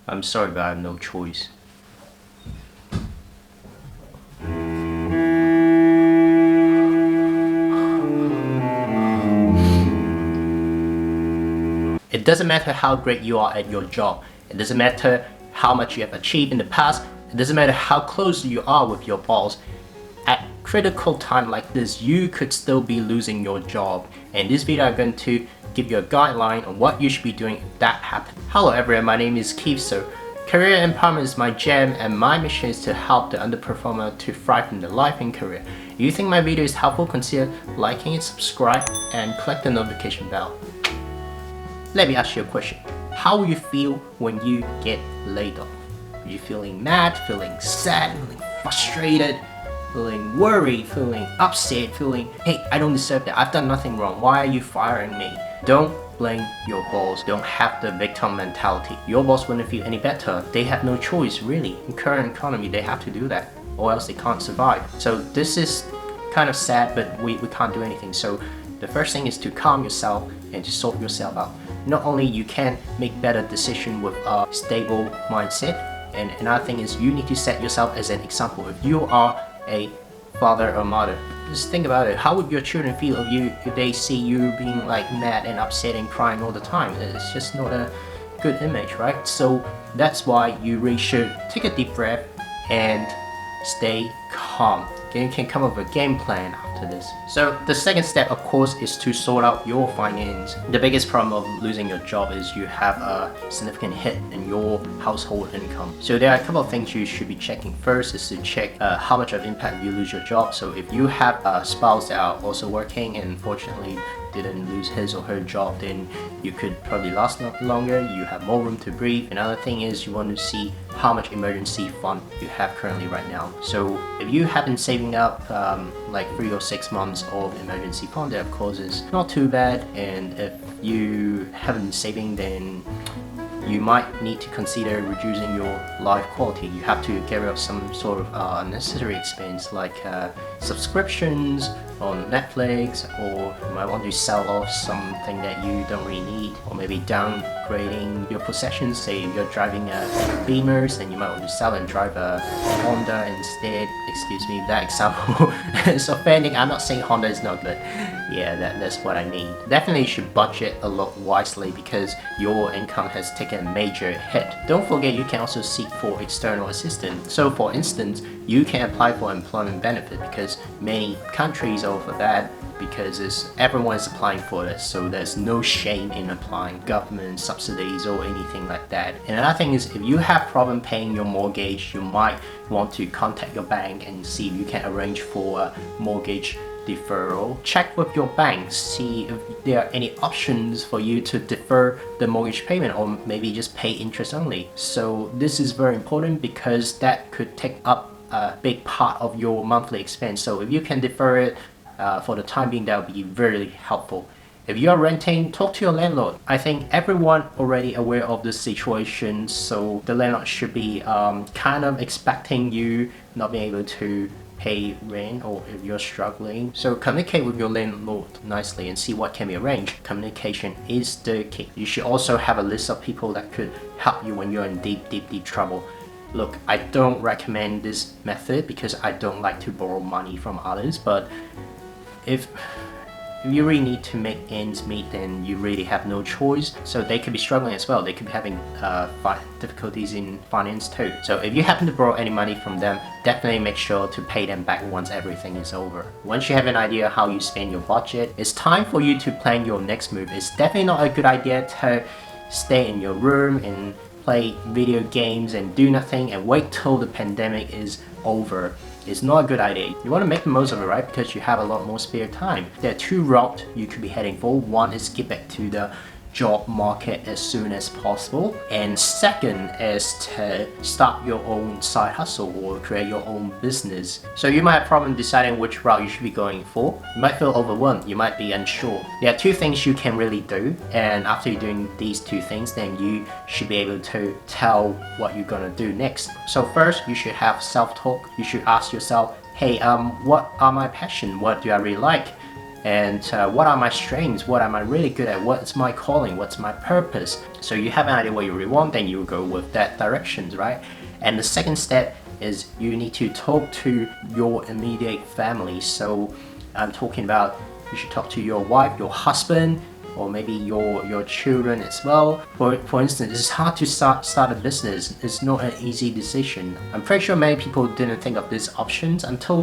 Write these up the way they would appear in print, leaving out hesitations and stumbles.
I'm sorry, but I have no choice. It doesn't matter how great you are at your job. It doesn't matter how much you have achieved in the past. It doesn't matter how close you are with your boss. At critical time like this, you could still be losing your job. And in this video, I'm going to give you a guideline on what you should be doing if that happens. Hello everyone, my name is Keith. So career empowerment is my jam, and my mission is to help the underperformer to thrive in their life and career. If you think my video is helpful, consider liking it, subscribe, and click the notification bell. Let me ask you a question. How will you feel when you get laid off? Are you feeling mad, feeling sad, feeling frustrated, feeling worried, feeling upset, feeling, hey, I don't deserve that, I've done nothing wrong, why are you firing me? Don't blame your boss. Don't have the victim mentality. Your boss wouldn't feel any better. They have no choice, really. In current economy, they have to do that, or else they can't survive. So this is kind of sad, but we can't do anything. So the first thing is to calm yourself and to sort yourself out. Not only you can make better decisions with a stable mindset, and another thing is you need to set yourself as an example. If you are a father or mother, just think about it. How would your children feel if they see you being like mad and upset and crying all the time? It's just not a good image, right? So that's why you really should take a deep breath and stay calm. Okay, you can come up with a game plan after this. So the second step, of course, is to sort out your finance. The biggest problem of losing your job is you have a significant hit in your household income. So there are a couple of things you should be checking. First is to check how much of impact you lose your job. So if you have a spouse that are also working and unfortunately didn't lose his or her job, then you could probably last longer. You have more room to breathe. Another thing is you want to see how much emergency fund you have currently right now. So if you have been saving up like 3 or 6 months of emergency fund, that of course is not too bad. And if you haven't been saving, then you might need to consider reducing your life quality. You have to get rid of some sort of unnecessary expense like subscriptions on Netflix, or you might want to sell off something that you don't really need, or maybe downgrading your possessions. Say if you're driving a Beamers, then you might want to sell and drive a Honda instead. Excuse me, that example is offending. I'm not saying Honda is not good. Yeah, that's what I mean. Definitely you should budget a lot wisely because your income has taken a major hit. Don't forget you can also seek for external assistance. So for instance, you can apply for employment benefit because many countries offer that, because everyone is applying for this, so there's no shame in applying government subsidies or anything like that. And another thing is if you have problem paying your mortgage, you might want to contact your bank and see if you can arrange for a mortgage deferral. Check with your bank, see if there are any options for you to defer the mortgage payment or maybe just pay interest only. So this is very important because that could take up a big part of your monthly expense. So if you can defer it for the time being, that would be very helpful. If you are renting, talk to your landlord. I think everyone already aware of this situation, so the landlord should be kind of expecting you not being able to pay rent, or if you're struggling. So communicate with your landlord nicely and see what can be arranged. Communication is the key. You should also have a list of people that could help you when you're in deep trouble. Look, I don't recommend this method because I don't like to borrow money from others, but if you really need to make ends meet, then you really have no choice. So they could be struggling as well. They could be having difficulties in finance too. So if you happen to borrow any money from them, definitely make sure to pay them back once everything is over. Once you have an idea how you spend your budget, it's time for you to plan your next move. It's definitely not a good idea to stay in your room and play video games and do nothing and wait till the pandemic is over. It's not a good idea. You want to make the most of it, right? Because you have a lot more spare time. There are 2 routes you could be heading for. One is get back to the job market as soon as possible, and second is to start your own side hustle or create your own business. So you might have problem deciding which route you should be going for. You might feel overwhelmed, you might be unsure. There are 2 things you can really do, and after you're doing these 2 things, then you should be able to tell what you're gonna do next. So first, you should have self-talk. You should ask yourself, hey, what are my passion? What do I really like? and what are my strengths, what am I really good at, what's my calling, what's my purpose. So you have an idea what you really want, then you go with that directions, right? And the second step is you need to talk to your immediate family. So I'm talking about you should talk to your wife, your husband, or maybe your children as well. For instance, it's hard to start a business. It's not an easy decision. I'm pretty sure many people didn't think of these options until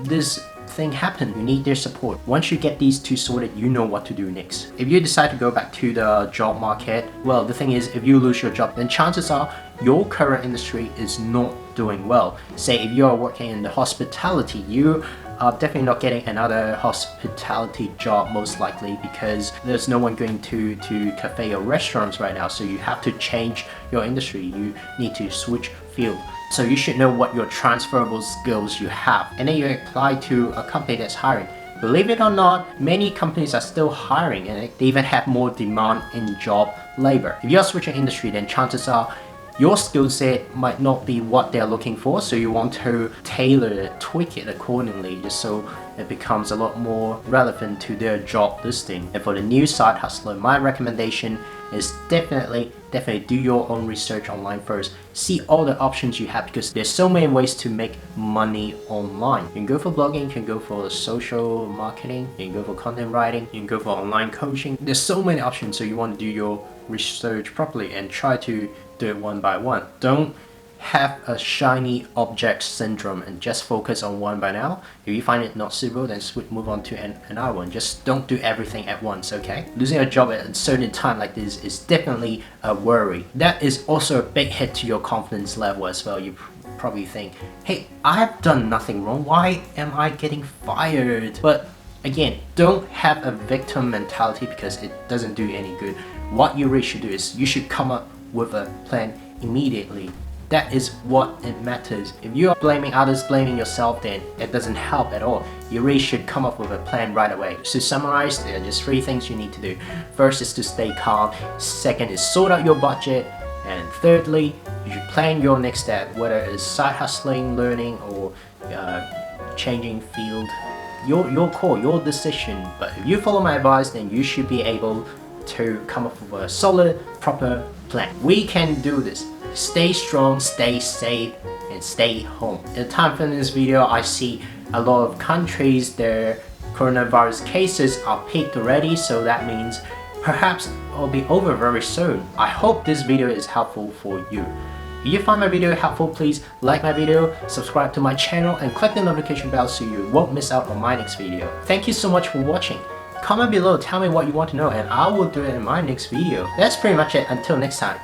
this thing happened. You need their support. Once you get these two sorted, you know what to do next. If you decide to go back to the job market, well, the thing is, if you lose your job, then chances are your current industry is not doing well. Say if you are working in the hospitality, you are definitely not getting another hospitality job most likely, because there's no one going to cafe or restaurants right now. So you have to change your industry. You need to switch field. So you should know what your transferable skills you have, and then you apply to a company that's hiring. Believe it or not, many companies are still hiring, and they even have more demand in job labor. If you're switching industry, then chances are your skill set might not be what they're looking for, so you want to tailor it, tweak it accordingly, just so it becomes a lot more relevant to their job listing. And for the new side hustler, my recommendation is definitely do your own research online first. See all the options you have, because there's so many ways to make money online. You can go for blogging, you can go for social marketing, you can go for content writing, you can go for online coaching. There's so many options, so you want to do your research properly and try to do it one by one. Don't have a shiny object syndrome and just focus on one by now. If you find it not suitable, then move on to another one. Just don't do everything at once, okay? Losing a job at a certain time like this is definitely a worry. That is also a big hit to your confidence level as well. You probably think, hey, I've done nothing wrong. Why am I getting fired? But again, don't have a victim mentality, because it doesn't do any good. What you really should do is you should come up with a plan immediately. That is what it matters. If you are blaming others, blaming yourself, then it doesn't help at all. You really should come up with a plan right away. To summarize, there are just 3 things you need to do. First is to stay calm. Second is sort out your budget. And thirdly, you should plan your next step, whether it's side hustling, learning, or changing field. Your call, your decision. But if you follow my advice, then you should be able to come up with a solid, proper plan. We can do this. Stay strong, stay safe, and stay home. At the time for this video, I see a lot of countries, their coronavirus cases are peaked already, so that means perhaps it'll be over very soon. I hope this video is helpful for you. If you find my video helpful, please like my video, subscribe to my channel, and click the notification bell so you won't miss out on my next video. Thank you so much for watching. Comment below, tell me what you want to know, and I will do it in my next video. That's pretty much it. Until next time.